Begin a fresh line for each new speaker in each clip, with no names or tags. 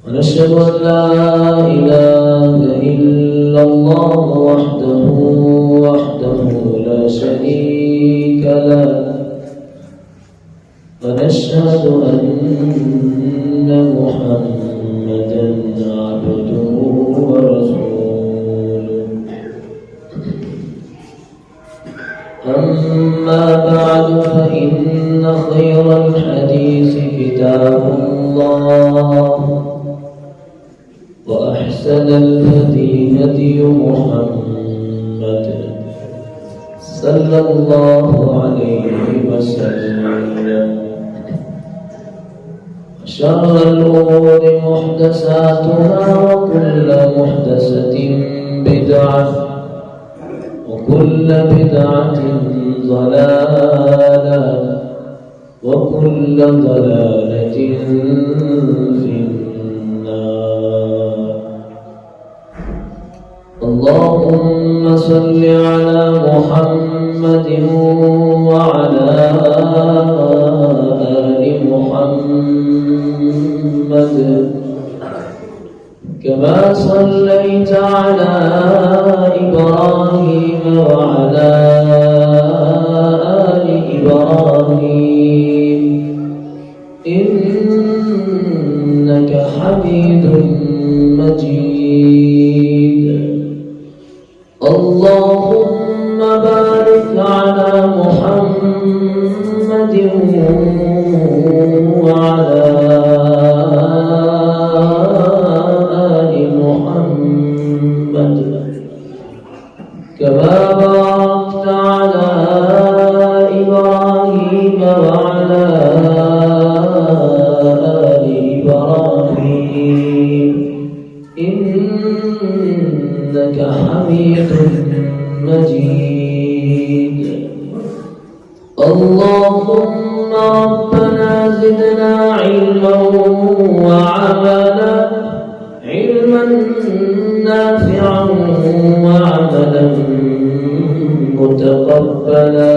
ونشهد أن لا إله إلا الله وحده لا شريك له ونشهد أن محمدا عبده ورسوله أما بعد فإن خير الحديث كتاب الله وأحسن الهدي هدي محمد صلى الله عليه وسلم وشر الأمور محدثاتها وكل محدثة بدعة وكل بدعة ضلالة وكل ضلالة في النار. اللهم صل على محمد وعلى آل محمد كما صليت على إبراهيم وعلى آل إبراهيم إنك حميد مجيد. اللهم بارك على محمد وعلى آل محمد كما باركت على إبراهيم وعلى آل إبراهيم إنك حميد مجيد. اللهم ربنا زدنا علما وعملا، علما نافعا وعملا متقبلا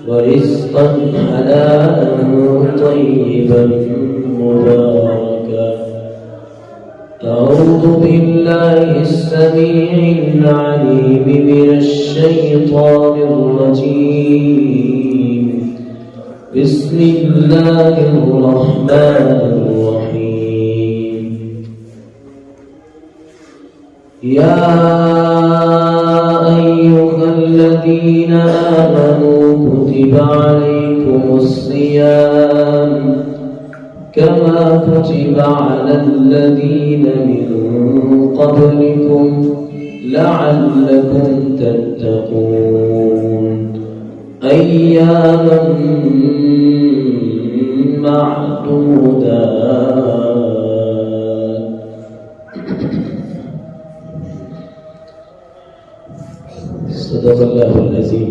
ورزقا حلالا طيبا مباركا. أعوذ بالله السميع العليم من الشيطان الرجيم. بسم الله الرحمن الرحيم. يا أيها الذين آمنوا كتب عليكم الصيام كما كتب على الذين من قبلكم لعلكم تتقون أياما معدودات. صدق اللہ العظیم.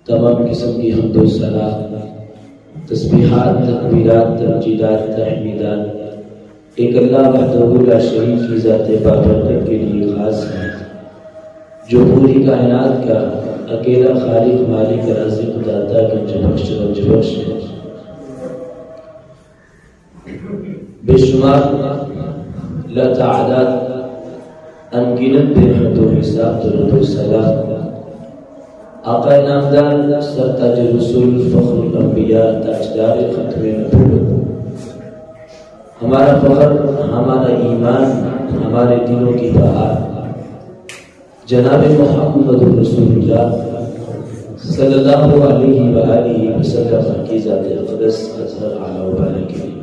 تمام قسم کی حمد و ثنا، تسبیحات، تکبیرات، تمجیدات، تحمیدات ایک اللہ وحدہ لا شریک کی ذات بابرکت کے لیے خاص ہے، جو پوری کائنات کا اکیلا خالق، مالک، رازق، داتا، گنج بخش، رنج بخش ہے. بے شمار لاتعداد انگنت بے حد و حساب درود و سلام آقا نامدار سرتاج رسول، فخر الانبیاء، تاجدار ختم نبوت، ہمارا فخر، ہمارا ایمان، ہمارے دلوں کی بہار جناب محمد رسول اللہ صلی اللہ علیہ وآلہ وسلم کی ذات اقدس اظہر اعلی و بالا کے لیے.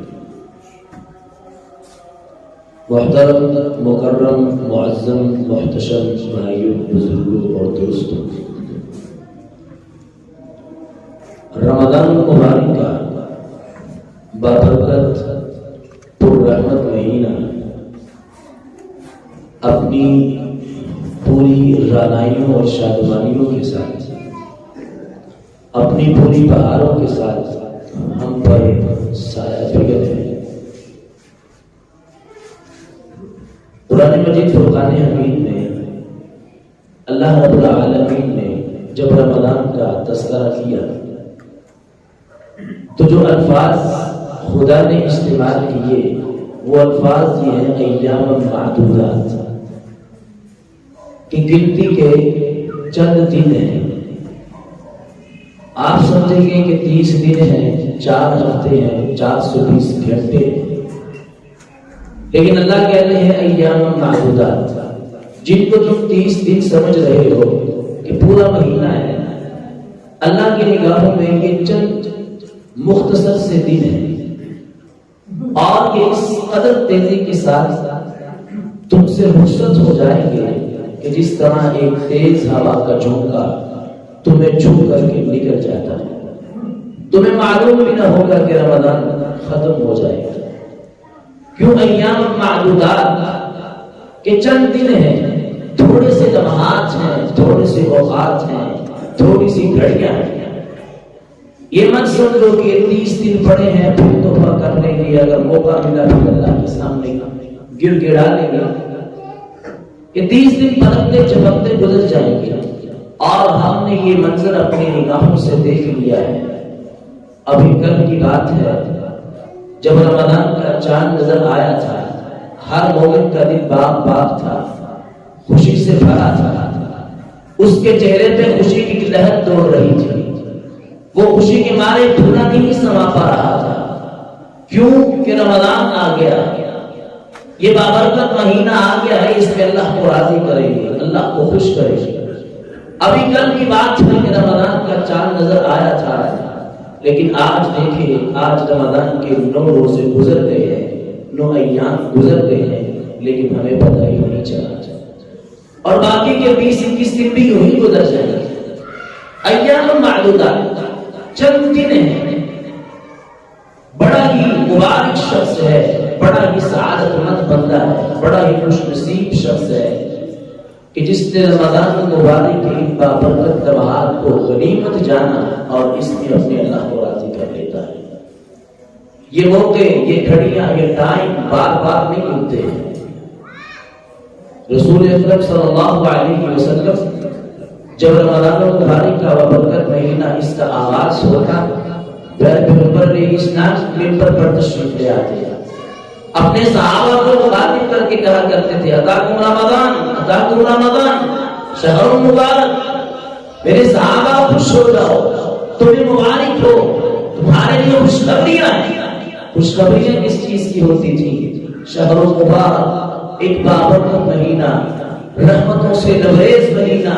محترم، مکرم، معظم، محتشم بھائیوں، بزرگوں اور دوستوں، رمضان المبارک کا بابرکت پررحمت مہینہ اپنی پوری رانائیوں اور شادمانیوں کے ساتھ، اپنی پوری بہاروں کے ساتھ ہم پر سایہ فگن ہے. قرآن مجید فرقان حمید میں اللہ رب العالمین نے جب رمضان کا تذکرہ کیا تو جو الفاظ خدا نے استعمال کیے وہ الفاظ یہ ہیں ایام معدودات، کہ گنتی کے چند دن ہیں۔ آپ سمجھیں گے کہ 30 دن ہیں، 4 ہفتے ہیں، 420 گھنٹے، لیکن اللہ کہتے ہیں ایام معدودات، جن کو تم 30 دن سمجھ رہے ہو کہ پورا مہینہ ہے، اللہ کی نگاہوں میں یہ چند مختصر سے دن ہیں، اور یہ اس قدر تیزی کے ساتھ تم سے رخصت ہو جائیں گے کہ جس طرح ایک تیز ہوا کا جھونکا تمہیں چھو کر کے نکل جاتا ہے، تمہیں معلوم بھی نہ ہوگا کہ رمضان ختم ہو جائے گا۔ کیوں ایام معدودات کہ چند دن ہیں، تھوڑے سے لمحات ہیں، تھوڑے سے اوقات ہیں، تھوڑی سی گھڑیاں ہیں۔ یہ مت سمجھو کہ 30 دن پڑے ہیں پھر توبہ کر لیں گے، اگر موقع ملا پھر اللہ کے سامنے گر گڑا لیں گے۔ یہ 30 دن پلکتے جھپکتے گزر جائیں گے، اور ہم نے یہ منظر اپنی نگاہوں سے دیکھ لیا ہے۔ ابھی کل کی بات ہے جب رمضان کا چاند نظر آیا تھا، ہر مومن کا دل باغ باغ تھا، خوشی سے بھرا تھا، اس کے چہرے پہ خوشی کی لہر دوڑ رہی تھی، وہ خوشی کے مارے بھولا نہیں سما پا رہا تھا۔ کیوں کہ رمضان آ گیا، یہ بابرکت مہینہ آ گیا ہے، اس میں اللہ کو راضی کریں گے، اللہ کو خوش کریں گے۔ ابھی کل کی بات ہے کہ رمضان کا چاند نظر آیا تھا، لیکن آج دیکھیں، آج رمضان کے 9 روزے گزر گئے ہیں، 9 ایام گزر گئے ہیں، لیکن ہمیں پتہ ہی نہیں چلا، اور باقی کے 20-21 دن بھی یوں ہی گزر جائیں گے۔ ایام معدودات چند دن ہیں، بڑا ہی مبارک شخص ہے، بڑا ہی سعادت مند بندہ ہے، بڑا ہی خوش نصیب شخص ہے کہ جس نے رمضان المبارک کے بابرکت لمحات کو غنیمت جانا اور اس میں اپنے اللہ کو راضی کر لیتا ہے۔ یہ موقع، یہ گھڑیاں، یہ ٹائم بار بار نہیں ملتے ہیں۔ رسول اکرم صلی اللہ علیہ وسلم جب رمضان المبارک کا بابرکت مہینہ اس کا آغاز ہوتا، پیغمبر علیہ السلام ممبر پر تشریف لے آتے ہیں، اپنے صحابہ کو مخاطب کر کے کہا کرتے تھے اتاکم رمضان، اتاکم رمضان شہر مبارک، میرے صحابہ خوش ہو جاؤ، تمہیں مبارک ہو، تمہارے لیے خوشخبریاں ہیں۔ خوشخبریاں کس چیز کی ہوتی تھی؟ شہر مبارک، ایک بابرکت مہینہ، رحمتوں سے لبریز مہینہ،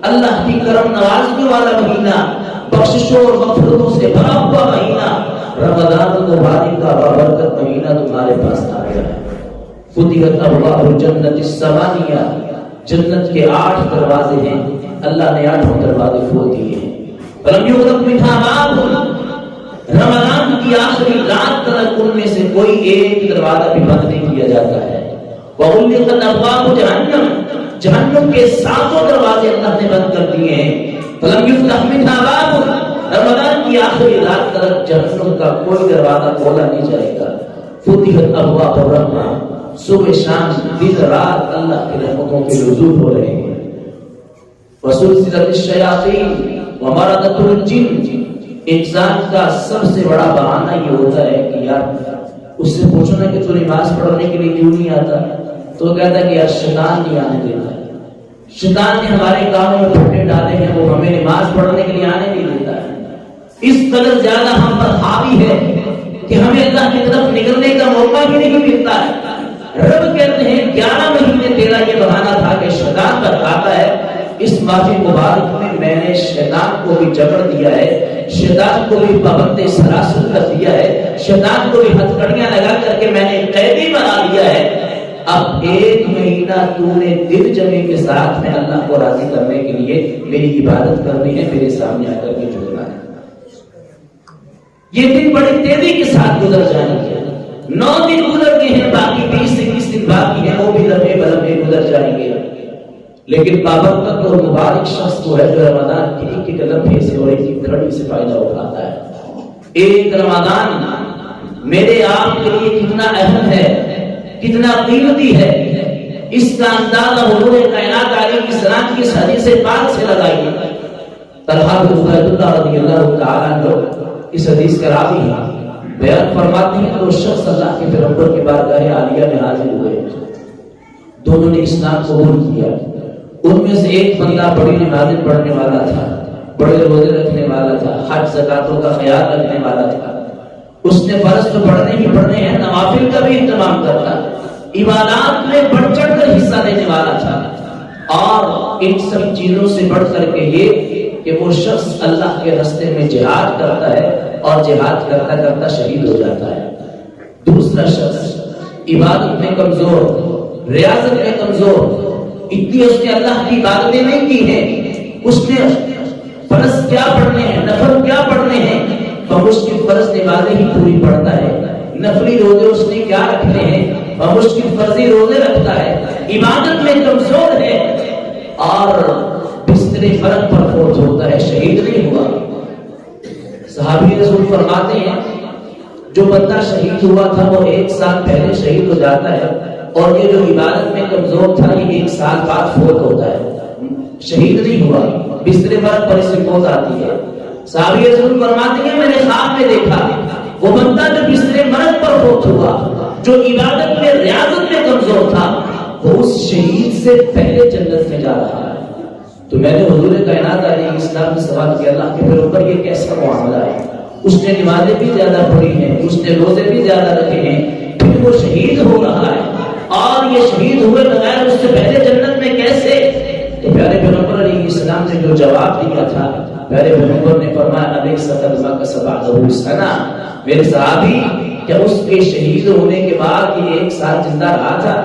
اللہ کی کرم نوازی والا مہینہ، بخششوں اور مغفرتوں سے بھرا ہوا مہینہ، رمضان المبارک کا بابرکت مہینہ تمہارے پاس آ گیا ہے۔ فتحت ابواب الجنت الثمانیہ، جنت کے 8 دروازے ہیں، اللہ نے 8 دروازے کھول دیے ہیں۔ فلم یغلق منها باب، رمضان کی آخری رات تک ان میں سے کوئی ایک دروازہ بھی بند نہیں کیا جاتا ہے۔ وغلقت ابواب جہنم، جہنم کے 7 دروازے اللہ نے بند کر دیے ہیں۔ فلم یفتح منها باب، رمضان کی آخری رات تک جہنم کا کوئی دروازہ کھولا نہیں جائے گا۔ فتحت ابواب الرحمہ، صبح شام دن رات اللہ کی رحمتوں کے نزول ہو رہے ہیں۔ وسلسلت الشیاطین ومردۃ الجن، انسان کا سب سے بڑا بہانہ یہ ہوتا ہے کہ یار اس سے پوچھنا کہ تو نماز پڑھنے کے لیے کیوں نہیں آتا، تو کہتا ہے کہ یار شیطان نہیں آنے دیتا ہے، شیطان نے ہمارے کاموں میں پھٹے ڈالے ہیں، وہ ہمیں نماز پڑھنے کے لیے آنے نہیں دیتا ہے۔ اس قدر زیادہ ہم پر حاوی ہے کہ ہمیں اللہ کی طرف نکلنے کا موقع بھی نہیں ملتا ہے۔ رب کہتے ہیں 11 مہینے تیرا یہ بہانہ تھا کہ شیطان بتاتا ہے، اس ماہ مبارک میں نے شیطان کو بھی جکڑ دیا ہے، شیطان کو بھی پابند سراسر کر دیا ہے، شیطان کو بھی ہتھکڑیاں لگا کر کے میں نے قیدی بنا دیا ہے۔ اب 1 مہینہ تو نے دل جمے کے ساتھ میں اللہ کو راضی کرنے کے لیے میری عبادت کرنی ہے، میرے سامنے آ کر کے جھکنا ہے۔ یہ دن بڑی تیزی کے ساتھ گزر جائیں گے، 9 دن گزر گئے ہیں، باقی 20-21 دن باقی ہیں، وہ بھی لمبے بلمبے گزر جائیں گے، لیکن بابرکت اور مبارک شخص کو ہے جو رمضان کی ایک لمحے سے اور ایک گھڑی سے فائدہ اٹھاتا ہے۔ ایک رمضان میرے آپ کے لیے کتنا اہم ہے، کتنا قیمتی ہے، اس کا اندازہ حضور کائنات علیہ السلام کی حدیث پاک سے لگائیے۔ طلحہ بن عبید اللہ رضی اللہ تعالیٰ عنہ اس حدیث کا راوی ہے، بیان فرماتے ہیں تو شخص اللہ کے پیغمبر کے بارگاہ عالیہ میں حاضر ہوئے، دونوں نے اسلام قبول کیا۔ ان میں سے ایک بندہ بڑی نمازیں پڑھنے والا تھا، بڑے روزے رکھنے والا تھا، حج زکاتوں کا خیال رکھنے والا تھا، اس نے فرض تو پڑھنے ہی پڑھنے ہیں، نوافل کا بھی اہتمام کرتا، عبادات میں بڑھ چڑھ کر حصہ دینے والا تھا، اور ان سب چیزوں سے بڑھ کر کے یہ کہ وہ شخص اللہ کے راستے میں جہاد کرتا ہے اور جہاد کرتا کرتا شہید ہو جاتا ہے۔ دوسرا شخص عبادت میں کمزور، ریاضت میں کمزور، اتنی اس نے اللہ کی عبادتیں نہیں کی ہیں، اس نے فرض کیا پڑھنے ہیں، نفل کیا پڑھنے ہیں، تو اس کی فرض نمازیں ہی پوری پڑھتا ہے، نفلی روزے اس نے کیا رکھنے ہیں، اور اس کی فرضی روزے رکھتا ہے، عبادت میں کمزور ہے اور بستر مرگ پر فوت ہوتا ہے، شہید نہیں ہوا۔ صحابی رسول فرماتے ہیں جو بندہ شہید ہوا تھا وہ 1 سال پہلے شہید ہو جاتا ہے، اور یہ جو عبادت میں کمزور تھا یہ 1 سال بعد فوت ہوتا ہے، شہید نہیں ہوا، بستر مرگ پر اسے موت آتی ہے۔ صحابی رسول فرماتے ہیں میں نے خواب میں دیکھا وہ بندہ جو بستر مرگ پر فوت ہوا، جو عبادت میں ریاضت میں کمزور تھا، وہ اس شہید سے پہلے جنت میں جا رہا ہے۔ تو میں نے حضور کائنات علیہ السلام سے سوال کیا اللہ کے پیغمبر یہ کیسا معاملہ ہے؟ اس نے نمازیں بھی زیادہ پڑھی ہیں، اس نے روزے بھی زیادہ رکھے ہیں، پھر وہ شہید ہو رہا ہے، اور یہ شہید ہوئے بغیر اس سے پہلے جنت میں کیسے؟ تو پیارے پیغمبر علیہ السلام نے جو جواب دیا تھا، پیارے پیغمبر نے فرمایا علیہ السلام کا سبعہ سنہ، میرے صحابی کیا اس کے شہید ہونے کے بعد یہ 1 سال زندہ رہا تھا؟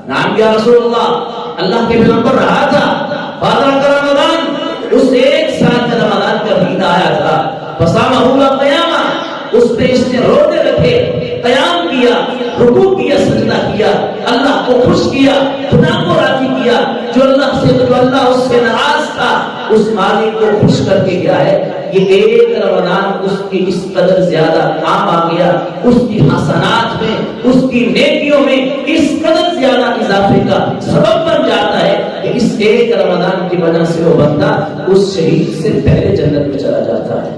نام یا رسول اللہ کے پیغمبر رہا تھا، بادہ کا رمضان، اس 1 سال کا رمضان کا مہینہ آیا تھا، فصامہ ہوا قیامہ، اس پہ اس نے روزے رکھے، قیام کیا، رکوع کیا، سجدہ کیا، اللہ کو خوش کیا، خدا کو راضی کیا، جو اللہ اس سے ناراض تھا اس مالک کو خوش کر کے گیا ہے۔ یہ 1 رمضان اس کی اس قدر زیادہ کام آ گیا، اس کی حسنات میں، اس کی نیکیوں میں اس قدر زیادہ اضافے کا سبب بن جاتا ہے کہ اس 1 رمضان کی وجہ سے وہ بندہ اس شہید سے پہلے جنت میں چلا جاتا ہے۔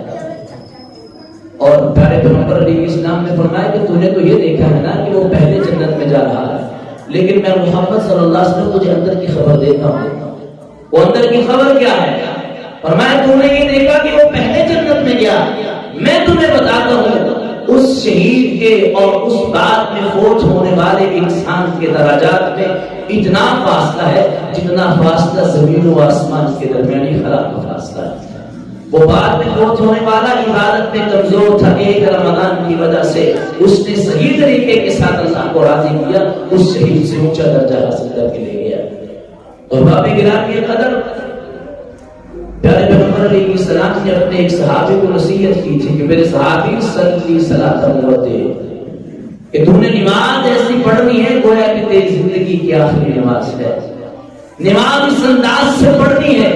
اور پیارے پیغمبر علیہ السلام نے فرمایا کہ تو نے تو یہ دیکھا ہے نا کہ وہ پہلے جنت میں جا رہا ہے، لیکن میں محمد صلی اللہ علیہ وسلم تجھے اندر کی خبر دیتا ہوں۔ وہ اندر کی خبر کیا ہے؟ فرمایا تو نے یہ دیکھا کہ وہ پہلے جنت میں گیا، میں تمہیں بتاتا ہوں اس شہید کے اور اس بات میں فوت ہونے والے انسان کے درجات میں اتنا فاصلہ ہے جتنا فاصلہ زمین و آسمان کے درمیانی خلا کا فاصلہ ہے۔ وہ بعد میں فوت ہونے والا عبادت میں کمزور تھا، 1 رمضان کی وجہ سے اس نے صحیح طریقے کے ساتھ اللہ کو راضی کیا، اس شہید سے اونچا درجہ حاصل کر کے لے گیا۔ اور باب گرامی کی قدر پیارے پیغمبر علیہ السلام نے اپنے ایک صحابی کو نصیحت کی تھی کہ میرے صحابی صلی صلاۃ الموتے، کہ تو نے نماز ایسی پڑھنی ہے گویا کہ تیری زندگی کی آخری نماز ہے، نماز اس انداز سے پڑھنی ہے،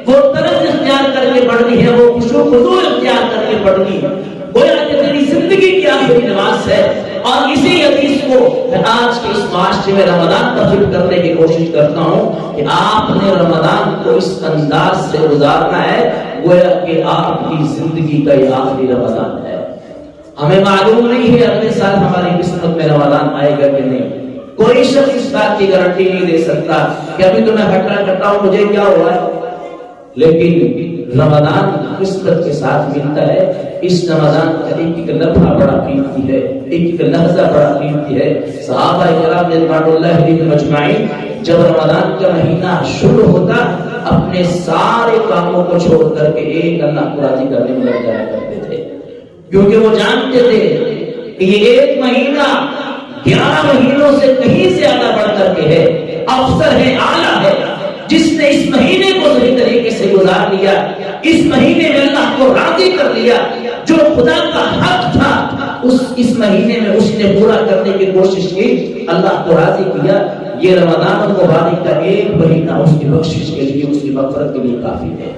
وہ طرز اختیار کر کے پڑھنی ہے، وہ خشوع و خضوع اختیار کر کے پڑھنی ہے، گویا کہ تیری زندگی کی آخری نماز ہے۔ اور اسی حدیث کو میں آج کے اس معاشرے میں رمضان کا فٹ کرنے کی کوشش کرتا ہوں کہ آپ نے رمضان کو اس انداز سے گزارنا ہے گویا کہ آپ کی زندگی کا یہ آخری رمضان ہے۔ ہمیں معلوم نہیں ہے اگلے سال ہماری قسمت میں رمضان آئے گا کہ نہیں، کوئی شخص اس بات کی گارنٹی نہیں دے سکتا کہ ابھی تو میں ہٹا ہوں مجھے کیا ہوا ہے، لیکن رمضان قسمت کے ساتھ ملتا ہے۔ اس رمضان کا ایک لمحہ بڑا قیمتی ہے، ایک لحظہ بڑا قیمتی ہے۔ صحابہ کرام رضوان اللہ علیہم اجمعین جب رمضان کا مہینہ شروع ہوتا اپنے سارے کاموں کو چھوڑ کر کے ایک اللہ کو راضی کرنے میں لگ جایا کرتے تھے، کیونکہ وہ جانتے تھے کہ یہ 1 مہینہ 11 مہینوں سے کہیں زیادہ بڑھ کر کے ہے، افضل ہے، اعلیٰ ہے۔ جس نے اس مہینے کو صحیح طریقے سے گزار لیا، اس مہینے میں اللہ کو راضی کر لیا، جو خدا کا حق تھا اس مہینے میں اس نے پورا کرنے کی کوشش کی، اللہ کو راضی کیا، یہ رمضان المبارک کا 1 مہینہ اس کی بخشش کے لیے، اس کی مغفرت کے لیے کافی ہے۔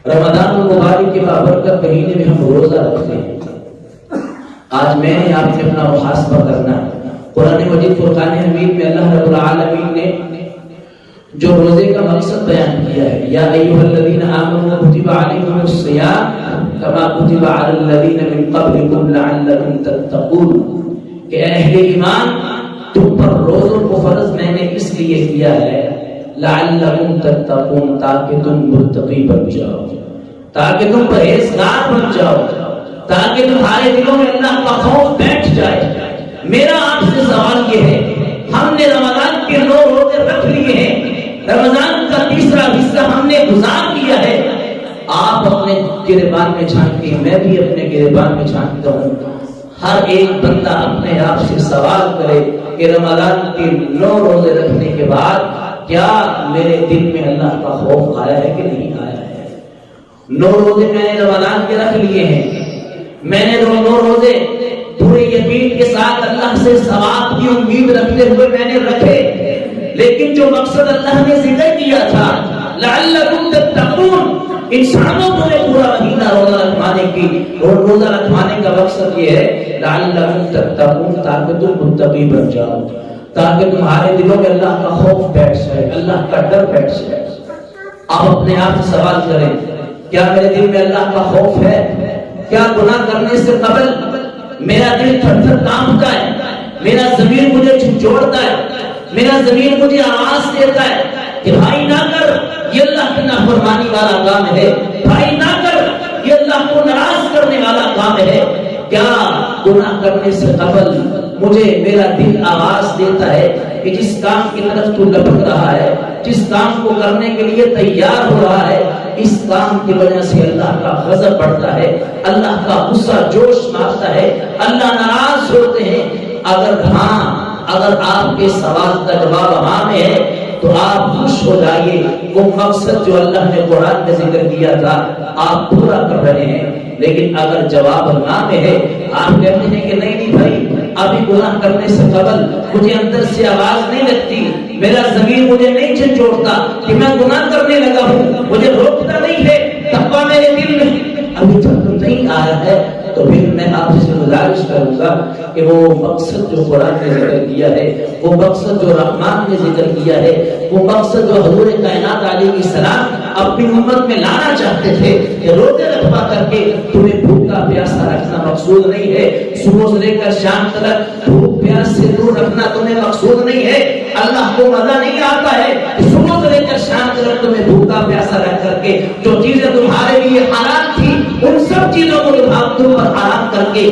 رمضان المبارک کے بابرکت مہینے میں ہم روزہ رکھتے ہیں۔ آج میں نے آپ نے اپنا محاسبہ کرنا ہے۔ قرآن مجید فرقان حمید میں اللہ رب العالمین نے جو روزے کا مقصد بیان کیا ہے، یا ایھا الذین آمنوا کتب علیکم الصیام کما کتب علی الذین من قبلکم لعلکم تتقون، کہ اہل ایمان تم پر روزوں کو فرض میں نے اس لیے کیا ہے لعلکم تتقون، تاکہ تم متقی بن جاؤ، تاکہ تم پرہیزگار بن جاؤ، تاکہ تمہارے دلوں میں اللہ کا خوف بیٹھ جائے۔ میرا آپ سے سوال یہ ہے، ہم نے رمضان کے 9 روزے رکھ لیے ہیں، رمضان کا تیسرا حصہ ہم نے گزار لیا ہے، آپ اپنے گریبان میں جھانکیں، میں بھی اپنے گریبان میں جھانکتا ہوں۔ ہر ایک بندہ اپنے آپ سے سوال کرے کہ رمضان کے 9 روزے رکھنے کے بعد کیا میرے دل میں اللہ کا خوف آیا ہے کہ نہیں آیا ہے؟ 9 روزے میں نے رمضان کے رکھ لیے ہیں، میں نے 9 روزے پورے یقین کے ساتھ اللہ سے ثواب کی امید رکھتے ہوئے میں نے رکھے، لیکن جو مقصد اللہ نے ذکر کیا تھا لعلکم تتقون، انسانوں کو پورا مہینہ روزہ رکھوانے کی، اور روزہ رکھوانے کا مقصد یہ ہے لعلکم تتقون، تاکہ تم متقی بن جاؤ، تاکہ تمہارے دلوں میں اللہ کا خوف بیٹھ جائے، اللہ کا ڈر بیٹھ جائے۔ آپ اپنے آپ سے سوال کریں، کیا میرے دل میں اللہ کا خوف ہے؟ کیا گناہ کرنے سے قبل میرا دل تھر تھر کانپتا ہے، میرا ضمیر مجھے جھنجھوڑتا ہے، میرا ضمیر مجھے آواز دیتا ہے کہ بھائی نہ کر، یہ اللہ کی نافرمانی والا کام ہے، بھائی نہ کر، یہ اللہ کو ناراض کرنے والا کام ہے؟ کیا گناہ کرنے سے قبل مجھے میرا دل آواز دیتا ہے کہ جس کام کی طرف تو لپک رہا ہے، جس کام کو کرنے کے لیے تیار ہو رہا ہے، اس کام کی وجہ سے اللہ کا غضب بڑھتا ہے، اللہ کا غصہ جوش مارتا ہے، اللہ ناراض ہوتے ہیں؟ اگر ہاں، اگر آپ کے سوال کا جواب ہاں میں ہے تو آپ خوش ہو جائیے، وہ مقصد جو اللہ نے قرآن میں ذکر کیا تھا آپ پورا کر رہے ہیں۔ لیکن اگر جواب نہ میں ہے، آپ کہتے ہیں کہ نہیں بھائی، ابھی گناہ کرنے سے قبل مجھے اندر سے آواز نہیں لگتی، میرا ضمیر مجھے نہیں جھنجھوڑتا کہ میں گناہ کرنے لگا ہوں، مجھے روکتا نہیں ہے، تقویٰ میرے دل میں ابھی تک نہیں آیا ہے، تو پھر میں آپ سے گزارش کروں گا کہ وہ مقصد جو قرآن نے ذکر کیا ہے، وہ مقصد جو رحمان نے ذکر کیا ہے، وہ مقصد جو حضور کائنات علیہ السلام اپنی امت میں لانا چاہتے تھے کہ روزے رکھوا کر کے تمہیں بھوکا پیاسا رکھنا مقصود نہیں ہے، صبح سے لے کر شام تک بھوک پیاس سے دور رکھنا تمہیں مقصود نہیں ہے۔ اللہ کو مزہ نہیں آتا ہے کہ صبح سے لے کر شام تک تمہیں بھوکا پیاسا رکھ کر کے جو چیزیں تمہارے لیے حرام تھی ان سب چیزوں کو تم پر حرام کر کے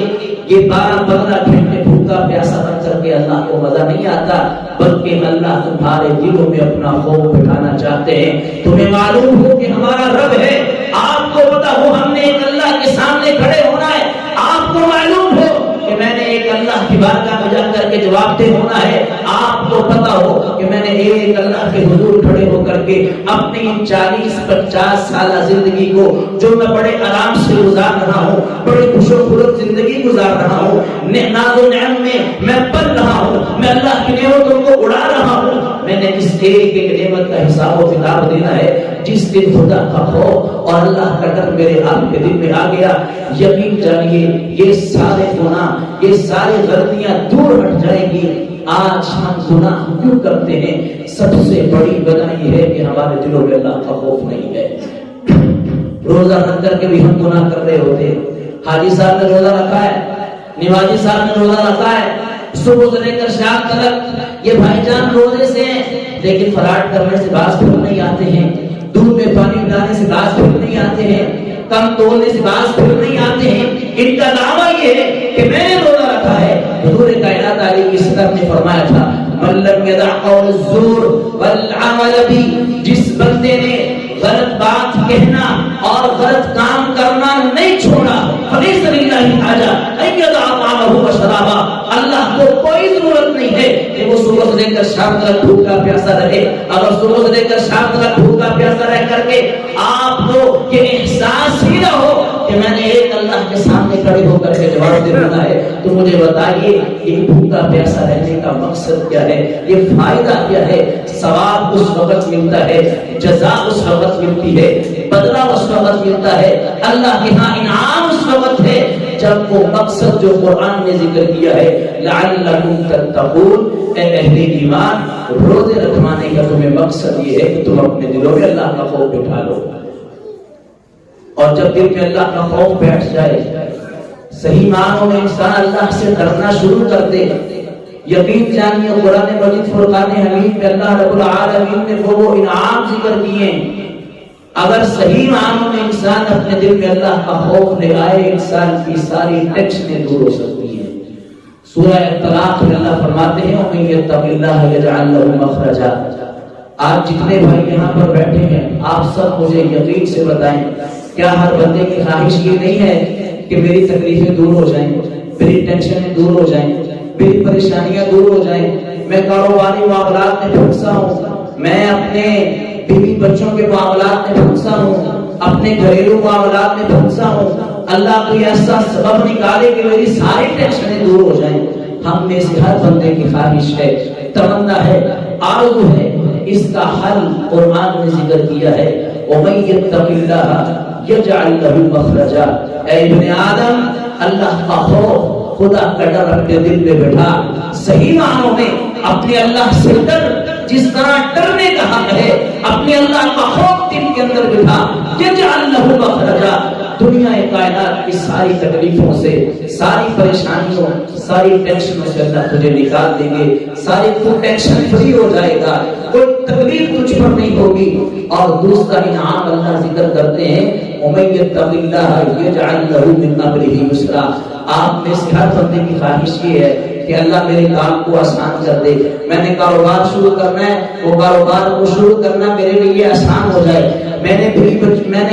یہ 12-15 گھنٹے بھوکا پیاسا رکھ کر کے اللہ کو مزہ نہیں آتا، بلکہ اللہ تمہارے دلوں میں اپنا خوف بٹھانا چاہتے ہیں۔ تمہیں معلوم ہو کہ ہمارا رب ہے، آپ کو پتا ہو ہم نے ایک اللہ کے سامنے کھڑے ہونا ہے، آپ کو معلوم ہو کہ میں نے ایک اللہ کی بارگاہ میں جا کر کے جواب دہ ہونا ہے، آپ کو پتا ہو کہ میں نے ایک اللہ کے حضور کھڑے ہو کر کے اپنی 40-50 سالہ زندگی کو جو میں بڑے آرام سے گزار رہا ہوں، بڑی خوش و خرم زندگی گزار رہا ہوں، ناز و نعم میں پل رہا ہوں، میں اللہ کی نعمتوں کو اڑا رہا ہوں، میں نے اس ایک ایک نعمت کا حساب و کتاب دینا ہے۔ جس دن خدا کا خوف اور اللہ کا ڈر میرے آپ کے دل میں آ گیا، یقین جانیے یہ سارے گناہ، یہ ساری غلطیاں دور ہٹ جائیں گی۔ آج ہم گناہ کیوں کرتے ہیں؟ سب سے بڑی وجہ یہ ہے کہ ہمارے دلوں میں اللہ کا خوف نہیں ہے۔ روزہ رکھ کر کے بھی ہم گناہ کر رہے ہوتے ہیں۔ حاجی صاحب نے روزہ رکھا ہے، نمازی صاحب نے روزہ رکھا ہے، صبح سے لے کر شام تک یہ بھائی جان روزے سے ہیں، لیکن فراٹ کرنے سے باز پھر نہیں آتے ہیں، دودھ میں پانی ملانے سے باز پھر نہیں آتے ہیں، کم تولنے سے باز پھر نہیں آتے ہیں۔ ان کا دعویٰ یہ ہے کہ میں نے روزہ رکھا ہے۔ حضور کائنات علیہ السلام نے فرمایا تھا من لم يدع قول الزور والعمل به، جس بندے نے غلط بات کہنا اور غلط کام کرنا نہیں چھوڑا، فلیس للہ حاجہ ان يدع طعامه وشرابه، اللہ کو کوئی ضرورت نہیں ہے کہ وہ صبح سے لے کر شام تک بھوکا پیاسا رہے۔ اگر صبح سے لے کر شام تک بھوکا پیاسا رہ کر کے آپ کو یہ احساس ہی نہ ہو کہ میں نے ایک اللہ کے سامنے کھڑے ہو کر کے جواب دینا ہے، تو مجھے بتائیے یہ بھوکا پیاسا رہنے کا مقصد کیا ہے؟ یہ فائدہ کیا ہے؟ ثواب اس وقت ملتا ہے، جزا اس وقت ملتی ہے، بدلہ اس وقت ملتا ہے، اللہ کے ہاں انعام اس وقت ہے جب وہ مقصد جو قرآن نے ذکر کیا ہے لعلکم تتقون، اے اہل ایمان روزے رکھوانے کا تمہیں مقصد یہ ہے کہ تم اپنے دلوں میں اللہ کا خوف بٹھا لو، اور جب دل میں اللہ کا خوف بیٹھ جائے صحیح معنوں میں انسان اللہ سے ڈرنا شروع کر دے۔ یقین جانیے قرآن مجید فرقان حمید میں اللہ رب العالمین نے وہ انعام ذکر کیے، اگر صحیح معنوں میں انسان اپنے دل میں اللہ کا خوف لے آئے انسان کی ساری ٹینشنیں دور ہو سکتی ہیں۔ سورہ طلاق میں اللہ فرماتے ہیں وَمَن يَتَّقِ اللَّهَ يَجْعَلْ لَهُ مَخْرَجًا۔ آج جتنے بھائی یہاں پر بیٹھے ہیں آپ سب مجھے یقین سے بتائیں، کیا ہر بندے کی خواہش یہ نہیں ہے کہ میری تکلیفیں دور ہو جائیں، میری ٹینشنیں دور ہو جائیں، میری پریشانیاں دور ہو جائیں، میں کاروباری معاملات میں پھنسا ہوں، میں اپنے بیوی بچوں کے معاملات میں پھنسا ہوں، اپنے گھریلو معاملات میں پھنسا ہوں، اللہ کوئی ایسا سبب نکالے کہ میری ساری ٹینشنیں دور ہو جائیں۔ ہم میں سے ہر بندے کی خواہش ہے، تمنا ہے، آرزو ہے، اس کا حل قرآن نے ذکر کیا ہے وَمَن يَتَّقِ اللَّهَ يَجْعَلْ لَهُ مَخْرَجًا۔ اے ابن آدم اللہ کا خوف، خدا کا ڈر اپنے دل میں بٹھا، صحیح معنوں میں اپنے اللہ سے ڈر، جس طرح ڈرنے کا حق ہے اپنے اللہ کا خوف دل کے اندر بٹھا۔ يَجْعَلْ لَهُ مَخْرَجًا، دنیا کائنات کی ساری تکلیفوں سے، ساری پریشانیوں، ساری ٹینشنوں سے اللہ تجھے نکال دیں گے، ساری تو ٹینشن فری ہو جائے گا، کوئی تکلیف تجھ پر نہیں ہوگی۔ اور دوسرا انعام اللہ ذکر کرتے ہیں وَمَن يَتَّقِ اللَّهَ يَجْعَلْ لَهُ مِنْ أَمْرِهِ يُسْرًا۔ آپ میں سے ہر بندے کی خواہش یہ ہے کہ اللہ میرے کام کو آسان کر دے، میں نے کاروبار شروع کرنا ہے، وہ کاروبار کو شروع کرنا میرے لیے آسان ہو جائے، میں نے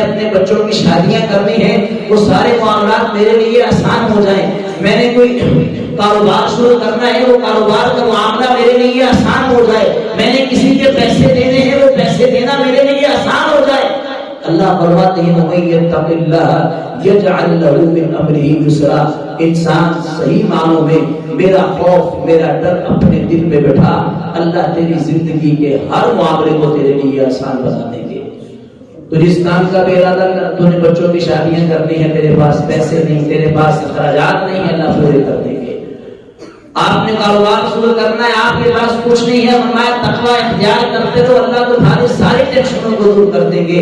اپنے بچوں کی شادیاں کرنی ہیں، وہ سارے معاملات میرے لیے آسان ہو جائیں، میں نے کوئی کاروبار شروع کرنا ہے، وہ کاروبار کا معاملہ میرے لیے آسان ہو جائے، میں نے کسی کے پیسے دینے ہیں، وہ پیسے دینا میرے لیے آسان ہو جائے۔ اللہ فرماتے ہیں وَمَن يَتَّقِ اللَّهَ يَجْعَلْ لَهُ مِنْ أَمْرِهِ يُسْرًا۔ انسان صحیح معنوں میں میرا خوف، میرا ڈر اپنے دل میں بٹھا، اللہ تیری زندگی کے ہر معاملے کو تیرے لیے آسان بنا دیں گے۔ تو جس کام کا بھی ارادہ کر، تو نے بچوں کی شادیاں کرنی ہے، تیرے پاس پیسے نہیں، تیرے پاس اخراجات نہیں ہے، اللہ پورے کر دیں گے۔ آپ نے کاروبار شروع کرنا ہے، آپ کے پاس کچھ نہیں ہے، فرمایا تقوی اختیار کرتے رہو، اللہ تمہاری ساری ٹینشنوں کو دور کر دیں گے۔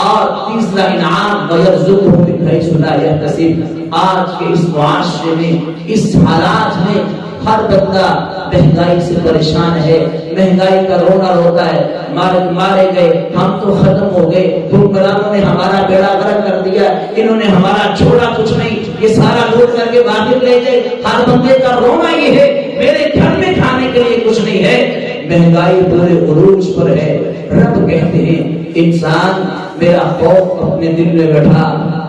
اور تیسرا انعام وَيَرْزُقْهُ مِنْ حَيْثُ لَا يَحْتَسِبُ۔ آج کے اس معاشرے میں، اس حالات میں ہر بندہ مہنگائی سے پریشان ہے، مہنگائی کا رونا روتا ہے، مارے گئے، ہم تو ختم ہو گئے، حکمرانوں نے ہمارا بیڑا غرق کر دیا، انہوں نے ہمارا چھوڑا کچھ نہیں، یہ سارا لوٹ کر کے باہر لے گئے۔ ہر بندے کا رونا یہ ہے میرے گھر میں کھانے کے لیے کچھ نہیں ہے، مہنگائی پورے عروج پر ہے۔ رب کہتے ہیں انسان میرا خوف اپنے دل میں بیٹھا،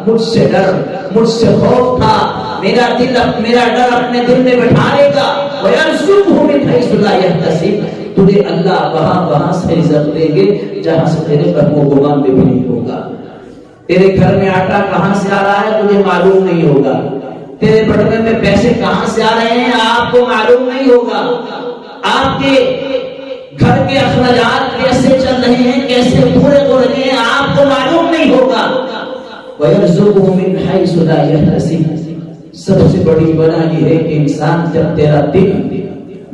مجھ سے ڈر، مجھ سے خوف تھا، میرا ڈر اپنے دل میں بٹھا لے گا۔ وَيَرْزُقْهُ مِنْ حَيْثُ لَا يَحْتَسِبُ، تجھے اللہ وہاں سے رزق دیں گے جہاں سے تیرے وہم و گمان بھی نہیں ہوگا۔ تیرے گھر میں آٹا کہاں سے آ رہا ہے تجھے معلوم نہیں ہوگا، تیرے بٹوے میں پیسے کہاں سے آ رہے ہیں آپ کو معلوم نہیں ہوگا، آپ کے گھر کے اخراجات کیسے چل رہے ہیں، کیسے پورے ہو رہے ہیں آپ کو معلوم نہیں ہوگا۔ وَيَرْزُقُهُ مِنْ حَيْثُ لَا يَحْتَسِبُ، سب سے بڑی وجہ یہ ہے کہ انسان جب تیرا دل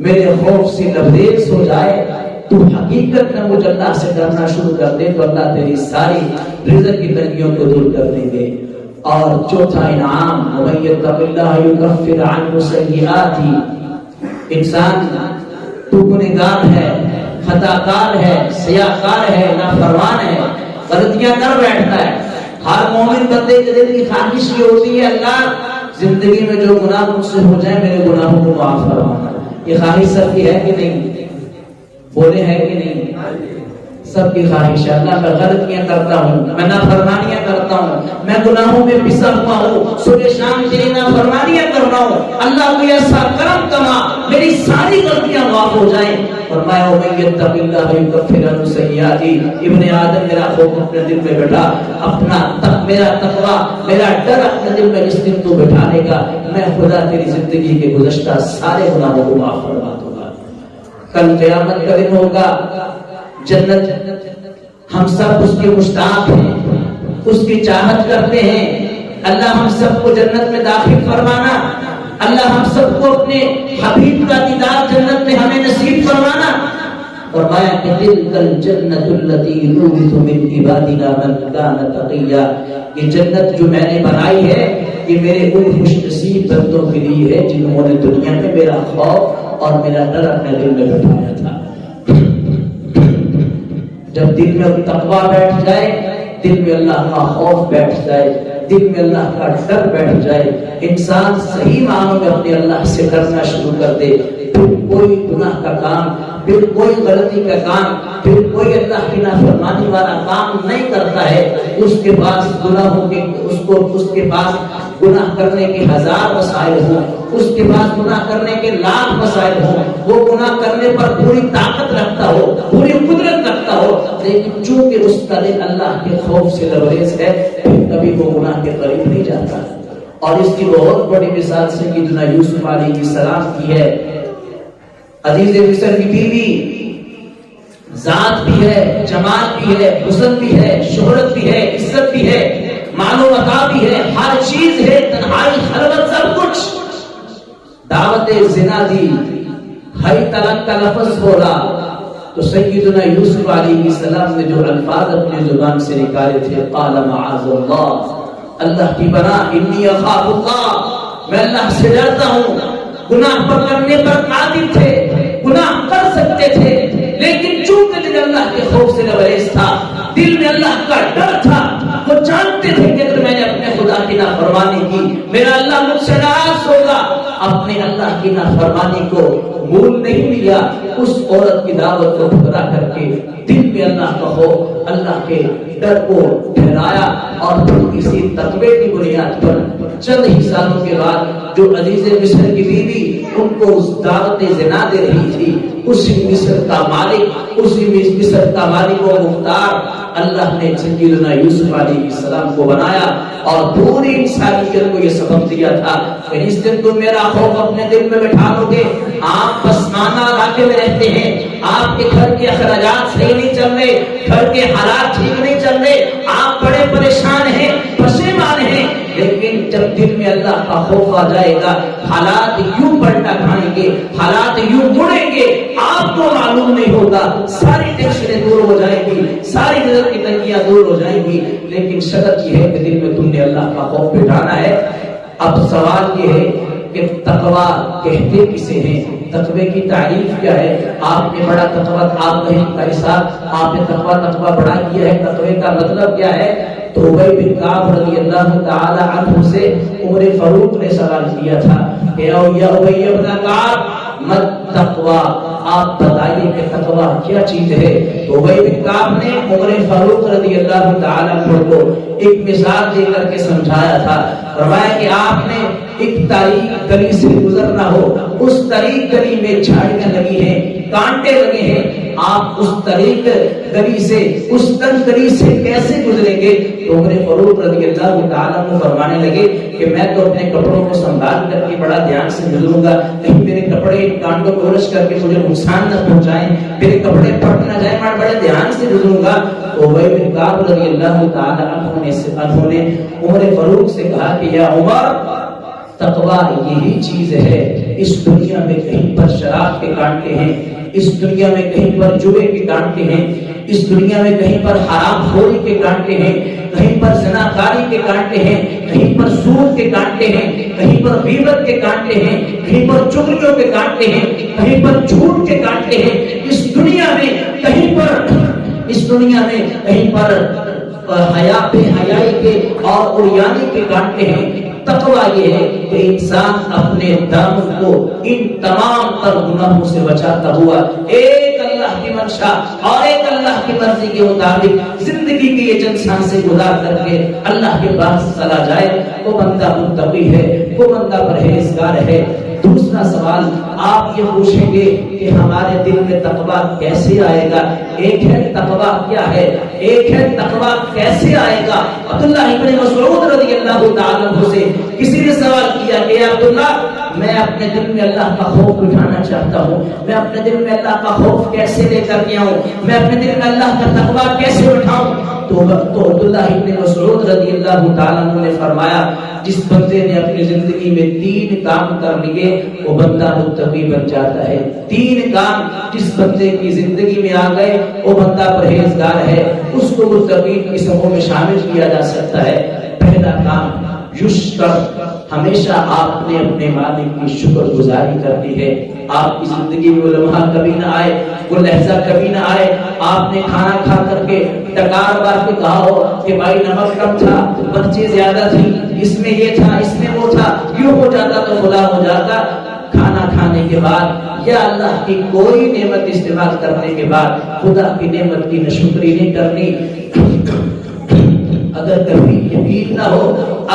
میرے خوف سے لبریز ہو جائے تو حقیقت میں مجھ اللہ سے ڈرنا شروع کر دے تو اللہ تیری ساری رزق کی تنگیوں کو دور کر دیں گے۔ اور چوتھا انعام وَمَن يَتَّقِ اللَّهَ يُكَفِّرْ عَنْهُ سَيِّئَاتِهِ، انسان تو گنہگار ہے، خطاکار ہے، سیاہکار ہے، نافرمان ہے، غلطیاں کر بیٹھتا ہے۔ ہر مومن بندے کے دل کی خواہش یہ ہوتی ہے اللہ زندگی میں جو گناہ مجھ سے ہو جائے میرے گناہوں کو معاف فرمانا۔ یہ خواہش سب کی ہے کہ نہیں؟ بولے ہے کہ نہیں؟ سب کی خواہش ہے اللہ میں غلطیاں کرتا ہوں، میں نافرمانیاں کرتا ہوں، میں گناہوں میں پسا ہوا ہوں، صبح شام تیری نافرمانیاں کر رہا ہوں، اللہ کو ایسا کرم کما میری ساری غلطیاں معاف ہو جائیں۔ فرمایا وَمَن يَتَّقِ اللَّهَ يُكَفِّرْ عَنْهُ سَيِّئَاتِهِ، ابن آدم میرا خوف اپنے دل میں بیٹھا، میرا تقویٰ، میرا ڈر اپنے دل میں جس دن تو بٹھا لے گا میں خدا تیری زندگی کے گزشتہ سارے گناہوں کو معاف فرما دوں گا۔ کل قیامت کا دن ہوگا، جنت ہم سب اس کے مشتاق ہیں، اس کی چاہت کرتے ہیں، اللہ ہم سب کو جنت میں داخل فرمانا، اللہ ہم سب کو اپنے حبیب کا دیدار جنت میں ہمیں نصیب فرمانا۔ فرمایا کہ تلک الجنت التی نورث من عبادنا من کان تقیا، یہ جنت جو میں نے بنائی ہے یہ میرے ان خوش نصیب بندوں کے لیے ہے جنہوں نے دنیا میں میرا خوف اور میرا ڈر اپنے دل میں بٹھایا تھا۔ جب دل میں تقویٰ بیٹھ جائے، دل میں اللہ کا خوف بیٹھ جائے، دل میں اللہ کا ڈر بیٹھ جائے، انسان صحیح معنوں میں اپنے اللہ سے ڈرنا شروع کر دے، پھر کوئی گناہ کا کام، پھر کوئی غلطی کا کام، پھر کوئی اللہ کی نافرمانی والا کام نہیں کرتا ہے۔ اس کے پاس گناہوں کے اس کے پاس گناہ کرنے کے ہزار وسائل ہوں، اس کے پاس گناہ کرنے کے لاکھ وسائل ہوں، وہ گناہ کرنے پر پوری طاقت رکھتا ہو، پوری قدرت رکھتا ہو، لیکن چونکہ اس کا دل اللہ کے خوف سے لبریز ہے، پھر کبھی وہ گناہ کے قریب نہیں جاتا۔ اور اس کی بہت بڑی مثال سیدنا یوسف علیہ السلام کی ہے۔ عزیز مصر کی بیوی ذات بھی ہے، جمال بھی ہے، حسن بھی ہے، شہرت بھی ہے، عزت بھی ہے، مال و متاع بھی ہے، ہر چیز ہے، تنہائی خلوت سب کچھ۔ دعوت زنا دی، ہائی طلاق کا لفظ بولا، تو سیدنا یوسف علیہ السلام نے جو الفاظ اپنی زبان سے نکالے تھے، قال معاذ اللہ، اللہ کی پناہ، انی اخاف اللہ، میں اللہ سے ڈرتا ہوں۔ گناہ پر کرنے پر قادر تھے، گناہ کر سکتے تھے، لیکن چونکہ دل اللہ کے خوف سے لبریز تھا، دل میں اللہ کا ڈر تھا، وہ جانتے تھے کہ اگر میں نے اپنے خدا کی نافرمانی کی میرا اللہ مجھ سے ناراض ہوگا۔ اپنے اللہ کی نافرمانی کو مول نہیں لیا، اس عورت کی دعوت کو ٹھکرا کر کے دل میں اللہ کا خوف، اللہ کے ڈر کو ٹھہرایا، اور پھر کسی تقوی کی بنیاد پر چند ہی سالوں کے بعد جو عزیز مصر کی بیوی ان کو اس دعوت زنا دے رہی تھی، اسی مصر کا مالک، اسی مصر کا مالک و مختار اللہ نے سیدنا یوسف علیہ السلام کو بنایا، اور پوری انسانیت کو یہ سبق دیا تھا کہ اس دن تم میرا خوف اپنے دل میں بٹھا لو گے، آپ پسماندہ علاقے میں رہتے ہیں، آپ کے گھر کے اخراجات صحیح نہیں چل رہے، گھر کے حالات ٹھیک نہیں چل رہے، آپ بڑے پریشان ہیں، پشیمان ہیں، لیکن جب دل میں اللہ کا خوف آ جائے گا، حالات یوں پلٹا کھائیں گے، حالات یوں مڑیں گے، آپ کو معلوم نہیں ہوگا، ساری ٹینشنیں دور ہو جائیں گی، ساری نظر کی تنگیاں دور ہو جائیں گی، لیکن شرط یہ ہے کہ دل میں تم نے اللہ کا خوف بٹھانا ہے۔ اب سوال یہ ہے کہ تقویٰ کہتے کسے ہیں، تقوی کی تعریف کیا ہے؟ آپ نے بڑا تقویٰ، آپ کا حساب، آپ نے تقویٰ بڑا کیا ہے، تقوی کا مطلب کیا ہے؟ تو ابی بن کعب رضی اللہ تعالی عنہ سے عمر فاروق نے سوال کیا تھا کہ یا ابی ابن کعب مت تقوی، آپ بتائیے کہ تقوی کیا چیز ہے؟ تو ابی بن کعب نے عمر فاروق رضی اللہ تعالی عنہ کو ایک مثال دے کر کے سمجھایا تھا، فرمایا کہ آپ نے ایک تاریک گلی سے گزرنا ہو، اس تاریک گلی میں جھاڑیاں لگی ہیں، کانٹے لگے ہیں، آپ اس تاریک گلی سے، اس تنگ گلی سے کیسے گزریں گے؟ تو عمر فاروق رضی اللہ تعالیٰ عنہ فرمانے لگے کہ میں تو اپنے کپڑوں کو سنبھال کر کے بڑا دھیان سے گزروں گا، کہیں میرے کپڑے کانٹوں کو الجھ کر کے مجھے نقصان نہ پہنچائیں، میرے کپڑے پھٹ نہ جائیں، میں بڑے دھیان سے گزروں گا۔ تو ابی بن کعب رضی اللہ تعالیٰ عنہ نے عمر فاروق سے کہا کہ یا عمر، تقویٰ یہی چیز ہے، اس دنیا میں کہیں پر شراب کے کانٹے ہیں، اس دنیا میں کہیں پر جوے کے کانٹے ہیں، اس دنیا میں کہیں پر حرام خوری کے کانٹے ہیں، کہیں پر زناکاری کے کانٹے ہیں، کہیں پر سود کے کانٹے ہیں، کہیں پر غیبت کے کانٹے ہیں، کہیں پر چغلیوں کے کانٹے ہیں، کہیں پر جھوٹ کے کانٹے ہیں، اس دنیا میں کہیں پر حیا بے حیائی کے اور عریانی کے کانٹے ہیں۔ تقویٰ یہ ہے کہ انسان اپنے دم کو ان تمام تر گناہوں سے بچاتا ہوا ایک اللہ کی منشا اور ایک اللہ کی مرضی کے مطابق زندگی کی یہ چند سانسیں گزار کر کے اللہ کے پاس چلا جائے، وہ بندہ متقی ہے، وہ بندہ پرہیزگار ہے۔ دوسرا دوسرا سوال آپ یہ پوچھیں گے کہ ہمارے دل میں تقویٰ کیسے آئے گا؟ ایک ہے تقویٰ کیا ہے، ایک ہے تقویٰ کیسے آئے گا۔ عبداللہ ابن مسعود رضی اللہ تعالیٰ عنہ سے کسی نے سوال کیا کہ عبداللہ میں اپنے دل میں اللہ کا خوف بٹھانا چاہتا ہوں، میں اپنے دل میں اللہ کا خوف کیسے لے کر کے آؤں، میں اپنے دل میں اللہ کا تقویٰ کیسے اٹھاؤں؟ تو عبداللہ ابن مسعود رضی اللہ تعالیٰ عنہ نے فرمایا جس بندے نے اپنی زندگی میں 3 کام کر لیے وہ بندہ متقی بن جاتا ہے۔ 3 کام جس بندے کی زندگی میں آ گئے وہ بندہ پرہیزگار ہے، اس کو متقین کی صفوں میں شامل کیا جا سکتا ہے۔ پہلا کام یشکر، ہمیشہ آپ نے اپنے مالک کی شکر گزاری کرنی ہے۔ آپ کی زندگی میں وہ لمحہ کبھی نہ آئے، وہ لحظہ کبھی نہ آئے آپ نے کھانا کھا کر کے ٹکار مار کے کہا ہو کہ بھائی نمک کم تھا، مرچیں زیادہ تھی، اس میں یہ تھا، اس میں وہ تھا، یوں ہو جاتا تو خدا ہو جاتا۔ کھانا کھانے کے بعد یا اللہ کی کوئی نعمت استعمال کرنے کے بعد خدا کی نعمت کی ناشکری نہیں کرنی۔ اگر کبھی یقین نہ ہو،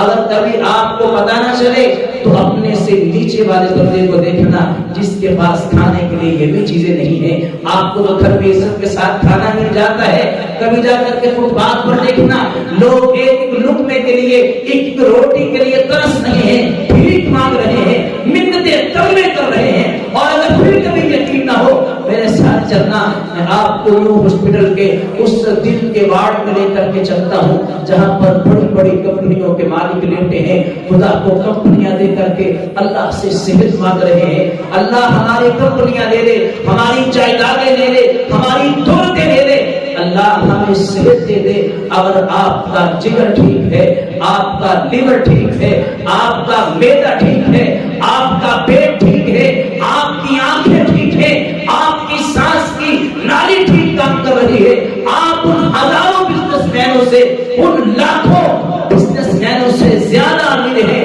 اگر کبھی آپ کو پتہ نہ چلے تو اپنے سے نیچے والے بندے کو دیکھنا جس کے پاس کھانے کے لیے یہ بھی چیزیں نہیں ہیں۔ آپ کو تو گھر میں عزت کے ساتھ کھانا مل جاتا ہے، کبھی جا کر کے فٹ پاتھ پر دیکھنا لوگ ایک لقمے کے لیے، ایک روٹی کے لیے ترس رہے ہیں، بھیک مانگ رہے ہیں، منتیں تلوے کر رہے ہیں۔ اور اگر پھر کبھی یقین نہ ہو میرے ساتھ چلنا، میں آپ کو یوں ہاسپٹل کے اس دل کے وارڈ میں لے کر کے چلتا ہوں جہاں پر بڑی بڑی کمپنیوں کے مالک لیٹے ہیں، خدا کو کمپنیاں دے کر کے اللہ سے صحت مانگ رہے ہیں۔ اللہ ہماری کمپنیاں لے لے، ہماری جائیدادیں لے لے، ہماری دولتیں لے لے، اللہ ہمیں صحت دے دے۔ اگر آپ کا جگر ٹھیک ہے، آپ کا لیور ٹھیک ہے، آپ کا معدہ ٹھیک ہے، آپ کا پیٹ ٹھیک ہے، آپ کی آنکھیں ٹھیک ہے، آپ کی سانس کی نالی ٹھیک کام کر رہی ہے، آپ ان ہزاروں بزنس مینوں سے، ان لاکھوں بزنس مینوں سے زیادہ امیر ہیں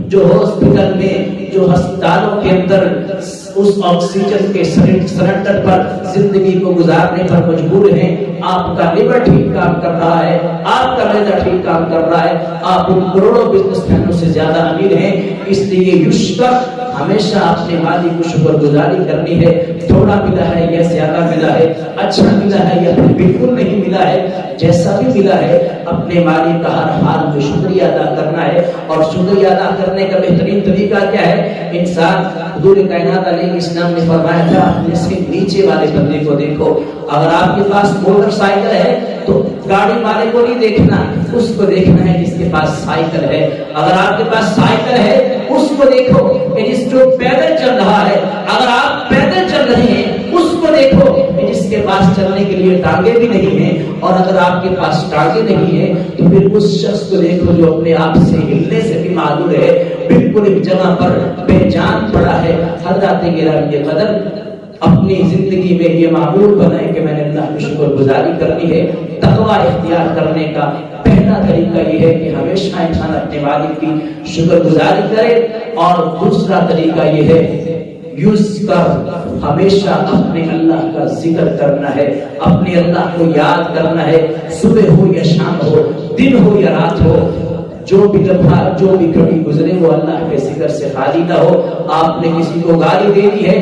جو ہاسپٹل میں، جو ہسپتالوں کے اندر اس آکسیجن کے سلنڈر پر زندگی کو گزارنے پر مجبور ہیں۔ آپ کا لیور ٹھیک کام کر رہا ہے، آپ کا معدہ ٹھیک کام کر رہا ہے، آپ ان کروڑوں بزنس مینوں سے زیادہ امیر ہیں۔ اس لیے یشکر، ہمیشہ اپنے مالک کو شکر گزاری کرنی ہے۔ تھوڑا ملا ہے یا زیادہ ملا ہے، اچھا ملا ہے یا پھر بالکل نہیں ملا ہے، جیسا بھی ملا ہے اپنے مالک کا ہر حال میں شکریہ ادا کرنا ہے۔ اور شکریہ ادا کرنے کا بہترین طریقہ کیا ہے؟ انسان حضور کائنات علیہ السلام نے فرمایا تھا اپنے سے نیچے والے بندے کو دیکھو۔ اگر آپ کے پاس موٹر سائیکل ہے تو گاڑی والے کو نہیں دیکھنا، اس کو دیکھنا ہے جس کے پاس سائیکل ہے۔ اگر آپ کے پاس سائیکل ہے اس کو دیکھو کہ جس جو پیدل چل رہا ہے۔ اگر آپ پیدل چل رہے ہیں اس کو دیکھو کہ جس کے پاس چلنے کے لیے ٹانگیں بھی نہیں ہیں۔ اور اگر آپ کے پاس ٹانگیں نہیں ہیں تو پھر اس شخص کو دیکھو جو اپنے آپ سے ہلنے سے بھی معذور ہے، بالکل ایک جگہ پر بے جان پڑا ہے۔ حضرات گرامی قدر، اپنی زندگی میں یہ معمول بنائے کہ میں نے اللہ کی شکر گزاری کرنی ہے۔ تقویٰ اختیار کرنے کا پہلا طریقہ یہ ہے کہ ہمیشہ انسان اپنے مالک کی شکر گزاری کرے، اور دوسرا طریقہ یہ ہے ہمیشہ اپنے اللہ کا ذکر کرنا ہے، اپنے اللہ کو یاد کرنا ہے، صبح ہو یا شام ہو، دن ہو یا رات ہو، جو بھی لمحہ، جو بھی گھڑی گزرے وہ اللہ کے ذکر سے خالی نہ ہو۔ آپ نے کسی کو گالی دے دی ہے،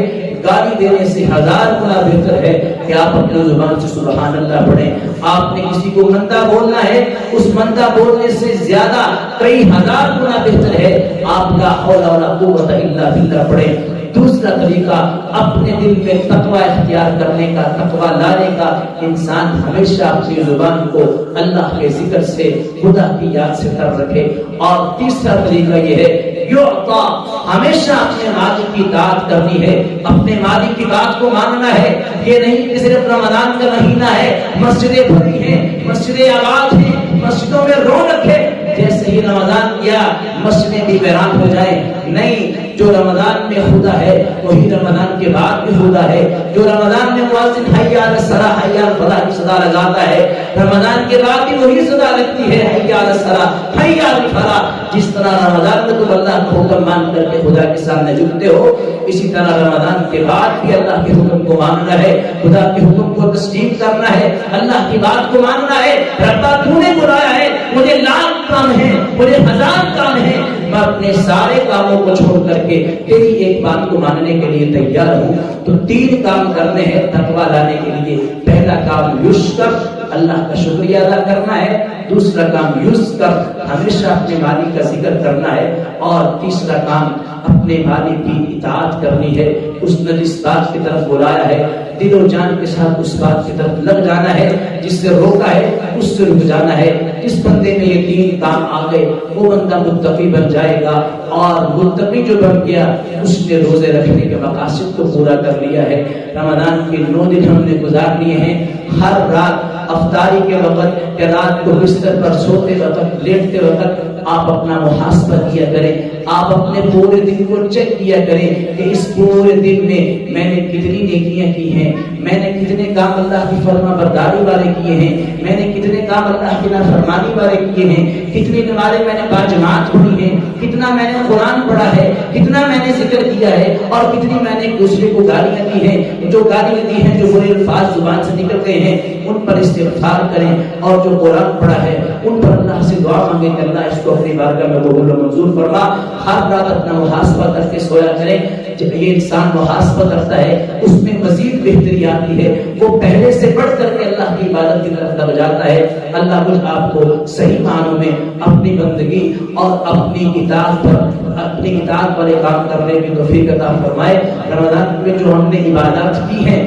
گالی دینے سے 1000 گنا بہتر ہے کہ آپ اپنے زبان سے سبحان اللہ پڑھیں۔ آپ نے کسی کو مندہ بولنا ہے، اس مندہ بولنے سے زیادہ کئی 1000 گنا بہتر ہے آپ لا حول ولا قوت الا باللہ پڑھیں۔ دوسرا طریقہ اپنے دل میں تقوی اختیار کرنے کا، تقوی لانے کا، انسان ہمیشہ اپنی زبان کو اللہ کے ذکر سے، خدا کی یاد سے تر رکھے۔ اور تیسرا طریقہ یہ ہے یعطا، ہمیشہ اپنے مالک کی اطاعت کرنی ہے، اپنے مالک کی بات کو ماننا ہے۔ یہ نہیں کہ صرف رمضان کا مہینہ ہے، مسجدیں بھری ہیں، مسجدیں آباد ہیں، مسجدوں میں رونق ہے، جیسے ہی رمضان کیا مسجدیں بھی ویران ہو جائیں۔ نہیں، جو رمضان میں خدا ہے وہی رمضان کے بعد بھی خدا ہے۔ جو رمضان میں مؤذن حی علی الصلاۃ حی علی الفلاح کی صدا لگاتا ہے، رمضان کے بعد بھی وہی صدا لگتی ہے، حی علی الصلاۃ حی علی الفلاح۔ جس طرح رمضان میں تم اللہ کا حکم مان کر کے خدا کے سامنے جھکتے ہو، اسی طرح رمضان کے بعد بھی اللہ کے حکم کو ماننا ہے، خدا کے حکم کو تسلیم کرنا ہے، اللہ کی بات کو ماننا ہے۔ ربا تو نے بلایا ہے، مجھے لاکھ کام ہے، مجھے 1000 کام ہے، میں اپنے سارے کاموں کو چھوڑ کر کے تیری ایک بات کو ماننے کے لیے تیار ہوں۔ تو 3 کام کرنے ہیں تقویٰ لانے کے لیے۔ پہلا کام یشکر، اللہ کا شکریہ ادا کرنا ہے۔ دوسرا کام یذکر، ہمیشہ اپنے مالک کا ذکر کرنا ہے۔ اور تیسرا کام اپنے مالک کی اطاعت کرنی ہے۔ اس نے جس بات کی طرف بلایا ہے دل و جان کے ساتھ اس بات کی طرف لگ جانا ہے، جس سے روکا ہے اس سے رک جانا ہے۔ جس بندے میں یہ 3 کام آ گئے وہ بندہ متقی بن جائے گا، اور متقی جو بن گیا اس نے روزے رکھنے کے مقاصد کو پورا کر لیا ہے۔ رمضان کے 9 دن ہم نے گزار لیے ہیں۔ ہر رات افطاری کے وقت یا رات کو بستر پر سوتے وقت، لیٹتے وقت آپ اپنا محاسبہ کیا کریں، آپ اپنے پورے دن کو چیک کیا کریں کہ اس پورے دن میں نے کتنی نیکیاں کی ہیں، میں نے کتنے کام اللہ کی فرما برداری والے کیے ہیں، میں نے کتنے کام اللہ کی نافرمانی والے کیے ہیں، کتنی نمازیں میں نے باجماعت پڑھی ہیں، کتنا میں نے قرآن پڑھا ہے، کتنا میں نے ذکر کیا ہے، اور کتنی میں نے ایک دوسرے کو گالیاں دی ہیں۔ جو گالیاں دی ہیں، جو برے الفاظ زبان سے نکل گئے ہیں، ان پر استغفار کریں، اور جو قرآن پڑھا ہے ان پر اللہ سے دعا مانگیں کہ اللہ اس کو اپنی بارگاہ میں قبول و منظور فرما۔ ہر رات اپنا محاسبہ کر کے سویا کریں۔ جب یہ انسان محاسبہ کرتا ہے اس میں مزید بہتری آتی ہے، وہ پہلے سے بڑھ کر کے اللہ کی عبادت کی طرف لگ جاتا ہے۔ اللہ مجھ آپ کو صحیح معنوں میں اپنی بندگی اور اپنی اطاعت والے کام کرنے کی توفیق عطا فرمائے۔ رمضان میں جو ہم نے عبادات کی ہیں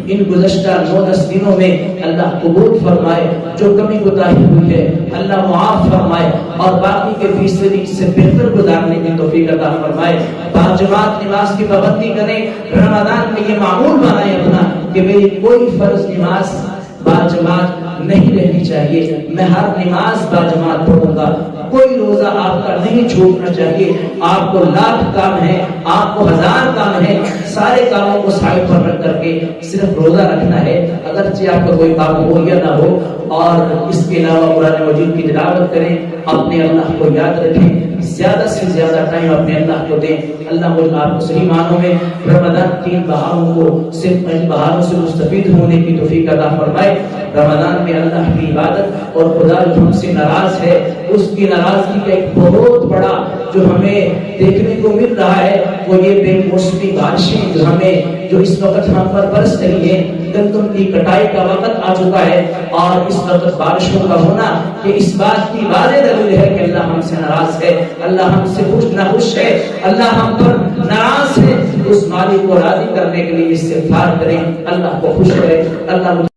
ان گزشتہ 9-10 دنوں میں اللہ قبول فرمائے، جو کمی کوتاہی ہوئی ہے اللہ معاف فرمائے، اور باقی کے 20 سے بہتر گزارنے کی توفیق عطا فرمائے۔ باجماعت نماز کی پابندی کریں، رمضان میں یہ معمول بنائیں اپنا کہ میری کوئی فرض نماز باجماعت نہیں رہنی چاہیے، میں ہر نماز باجماعت پڑھوں گا، کوئی روزہ آپ کا نہیں چھوٹنا چاہیے۔ آپ کو لاکھ کام ہے، آپ کو 1000 کام ہے، سارے کاموں کو سائڈ پر رکھ کر کے صرف روزہ رکھنا ہے، اگرچہ آپ کا کوئی کام ہو یا نہ ہو۔ اور اس کے علاوہ قرآن مجید کی تلاوت کریں، اپنے اللہ کو یاد رکھیں، زیادہ سے زیادہ ٹائم اپنے اللہ کو دیں۔ اللہ مجھ آپ کو صحیح معنوں میں رمضان 3 بہاروں کو صرف ان بہاروں سے مستفید ہونے کی توفیق عطا فرمائے۔ رمضان میں اللہ کی عبادت اور خدا جو ہم سے ناراض ہے اس کی ناراضگی کا ایک بہت بڑا جو ہمیں دیکھنے کو مل رہا ہے وہ یہ بے موسمی بارشیں جو اس وقت ہم پر برس رہی ہیں۔ گندم کی کٹائی کا وقت آ چکا ہے، اور اس وقت بارشوں کا ہونا کہ اس بات کی واضح دلیل ہے کہ اللہ ہم سے ناراض ہے، اللہ ہم سے خوش ناخوش ہے، اللہ ہم پر ناراض ہے۔ اس مالک کو راضی کرنے کے لیے استغفار کریں، اللہ کو خوش کریں۔ اللہ